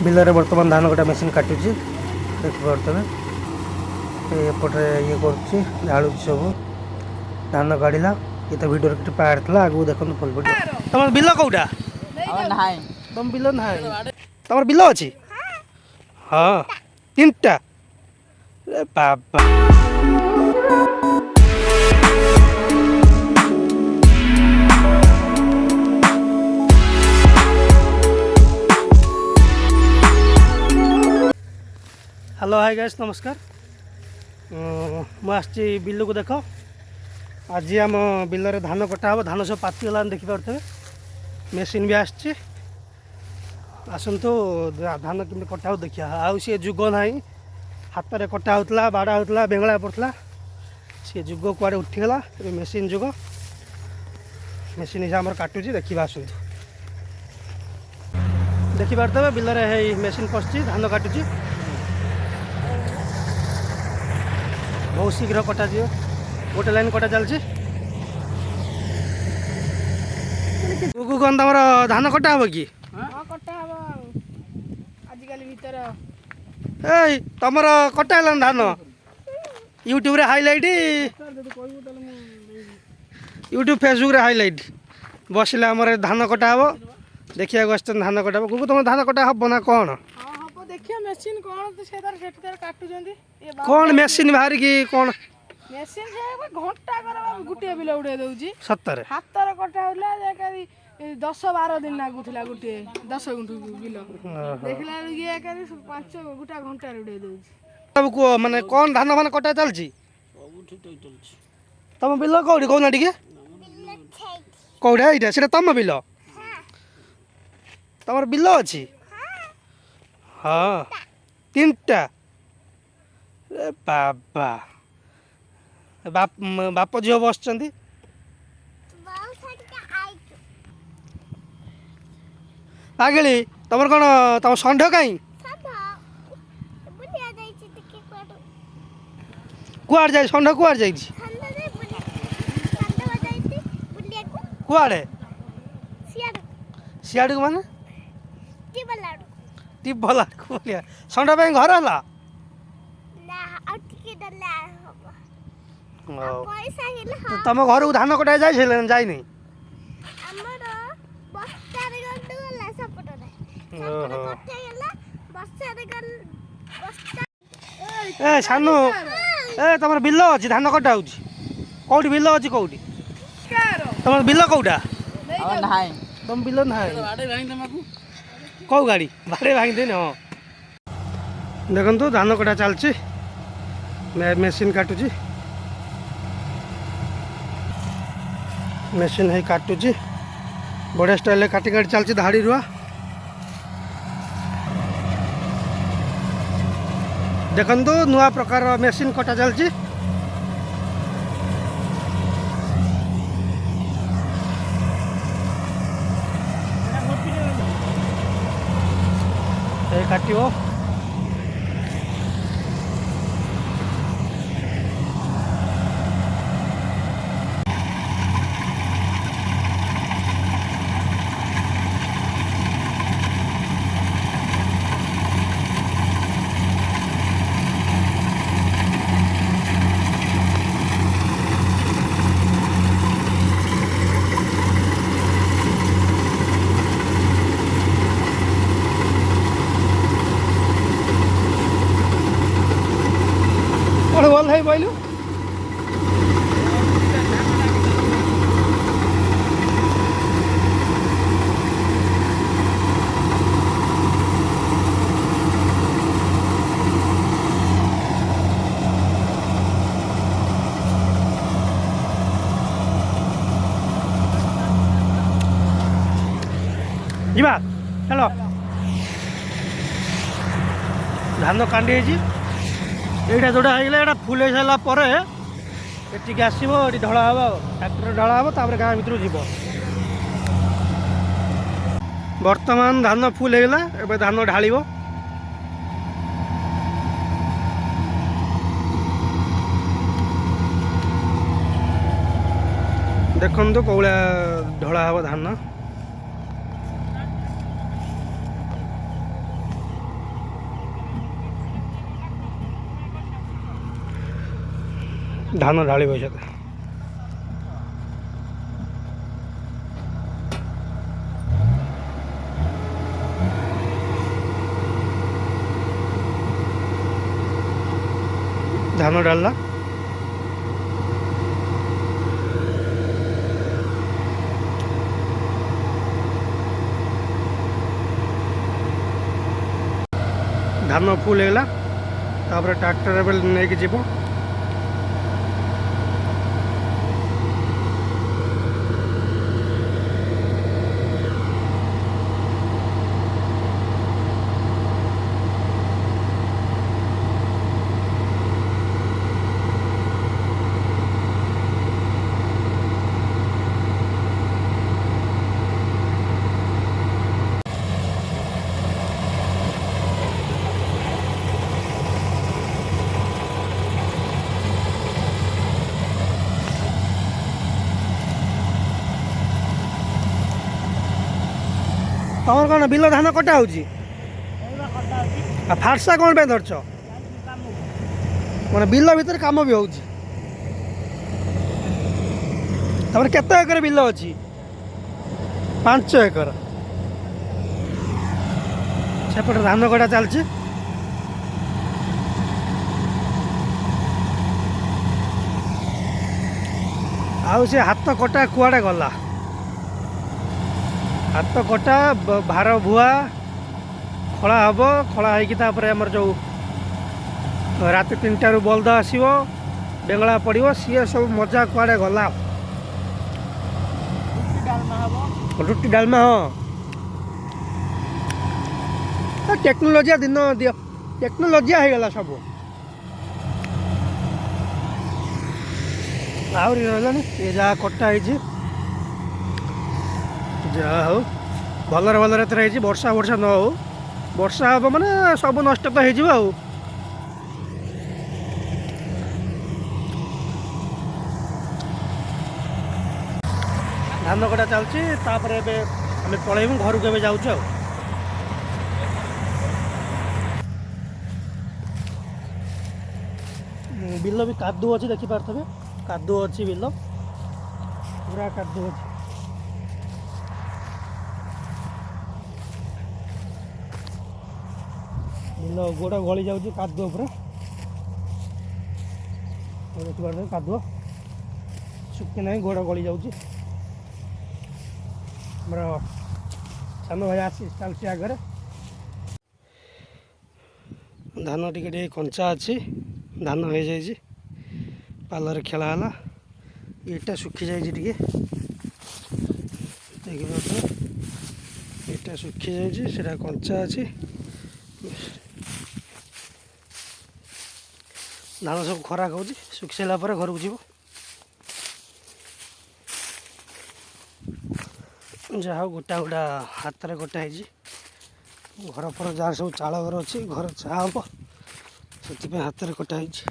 बिलरे बर्तमान धान कटा मेसीन काटुची देखिपे एपटे ये करूँ सब धान काढ़ला ये तो भिडियो कि पार्ट था आगे देखो फुल भिडियो तुम बिल कौटा तुम बिल ना तुम बिल अच्छी हाँ 3टा बाबा हेलो हाय गाइस नमस्कार मुझे बिल को देख आज आम बिल रे धान कटा हम धान सब पातीगला देखिपे मेसीन भी आसतु धान केमी कटा हो देखिए आउ सी जुग ना हाथ में कटा होता बाड़ा होता बेंगला पड़ता सी जुग कुआड़े उठीगला मेसीन जुग मेसीन हिसाब से काटुची देखा आसतु देखिपे बिल मेसीन पशि धान काटुची बहुत शीघ्र कटा जी गोटे लाइन कटा चलती कौन तुम धान कटा हम कि तुम कटा है धान यूट्यूब रे हाईलाइट यूट्यूब फेसबुक रे हाईलाइट बसले आम धान कटा हम देखिए धान कटा गुगु तुम धान कटा हम ना कौन मेसीन कौन मेसीन बाहर की कौन मेसीन घंटा गोटे बिल उड़े दौर सतरे हाथ कटा होला 10-12 दिन लागुला गोटे 10 गुंठू बिल देखला ये 5 गोटा घंटा उड़े दौर सब को माने कौन धान मान कटा चलची तुम बिल कौड़ी कौन टिके कौड़ा एटा सेटा तुम बिल तुम बिल अच्छी हाँ 3टा बाबा बाप झील बस पागली तुम कौन तुम षंढ कहीं कुआड़ जाए षंढ कुआड़ जा कुआड़े सियाड़ माने टिपला बोलिया षंढ घर है तुम घर को धान कटा जाए जाए ए सानू ए तुम बिल अच्छी धान कटा हो कौटी बिल अच्छी कौटी तुम बिल कौटा तुम बिल ना कौ गाड़ी बाड़े भांगी हाँ देखो धान कटा चलची मेसीन काटुची मेसीन है काटुची बढ़िया स्टाइल काटी काटी चलची धाड़ी रुआ देखो नुआ प्रकार मेसीन कटा चलची काटियो कौन बोल है बोलू जीवा चलो धान कांडी एटा जोड़ा है फुल सारा पर एटिक आसो ये ढला हम ट्रैक्टर ढला हम तापर गाँ भर जीव बर्तमान धान फुल होगा एवं धान ढाल देखु कौला ढला हम धान ଧାନ ଢାଳିବ ସେତେ ଧାନ ଢାଳିଲା ଧାନ ଫୁଲ୍ ହେଇଗଲା ତାପରେ ଟ୍ରାକ୍ଟର ଏବେ ନେଇକି ଯିବ ତମର କ'ଣ ବିଲ ଧାନ କଟା ହେଉଛି ଆଉ ଫାର୍ସା କ'ଣ ପାଇଁ ଧରିଛ ମାନେ ବିଲ ଭିତରେ କାମ ବି ହେଉଛି ତାପରେ କେତେ ଏକର ବିଲ ଅଛି 5 ଏକର ସେପଟେ ଧାନ କଟା ଚାଲିଛି ଆଉ ସେ ହାତ କଟା କୁଆଡ଼େ ଗଲା ହାତ କଟା ଭାର ଭୁଆ ଖଳା ହେବ ଖଳା ହେଇକି ତାପରେ ଆମର ଯେଉଁ ରାତି 3ଟାରୁ ବଳଦ ଆସିବ ବେଙ୍ଗଳା ପଡ଼ିବ ସିଏ ସବୁ ମଜା କୁଆଡ଼େ ଗଲା ରୁଟି ଡାଲମା ହଁ ଟେକ୍ନୋଲୋଜିଆ ଦିନ ଦିଅ ଟେକ୍ନୋଲୋଜିଆ ହେଇଗଲା ସବୁ ଆହୁରି ରହିଲାନି ଏ ଯାହା କଟା ହେଇଛି ଯାହା ହଉ ଭଲରେ ଏଥର ହେଇଛି ବର୍ଷା ନ ହଉ ବର୍ଷା ହେବ ମାନେ ସବୁ ନଷ୍ଟ ତ ହେଇଯିବ ଆଉ ଧାନ କଟା ଚାଲିଛି ତାପରେ ଏବେ ଆମେ ପଳେଇବୁ ଘରକୁ ଏବେ ଯାଉଛୁ ଆଉ ବିଲ ବି କାଦୁଅ ଅଛି ଦେଖିପାରୁଥିବେ କାଦୁଅ ଅଛି ବିଲ ପୁରା କାଦୁଅ ଅଛି ବିଲ ଗୋଡ଼ ଗଳି ଯାଉଛି କାଦୁଅ ପୁରା ଦେଖିପାରୁଥିବେ କାଦୁଅ ଶୁଖି ନାହିଁ ଗୋଡ଼ ଗଳି ଯାଉଛି ଆମର ସାନ ଭାଇ ଚାଲିଛି ଆଗରେ ଧାନ ଟିକେ ଟିକେ କଞ୍ଚା ଅଛି ଧାନ ହେଇଯାଇଛି ପାଲରେ ଖେଳା ହେଲା ଏଇଟା ଶୁଖିଯାଇଛି ଟିକେ ଦେଖିପାରୁଥିବେ ଏଇଟା ଶୁଖିଯାଇଛି ସେଇଟା କଞ୍ଚା ଅଛି ଧାନ ସବୁ ଖରା ଖାଉଛି ଶୁଖି ସାରିଲା ପରେ ଘରକୁ ଯିବ ଯାହା ହଉ ଗୋଟା ହାତରେ କଟା ହେଇଛି ଘର ଫର ଯାହାର ସବୁ ଚାଳ ଘର ଅଛି ଘର ଚା ହେବ ସେଥିପାଇଁ ହାତରେ କଟା ହେଇଛି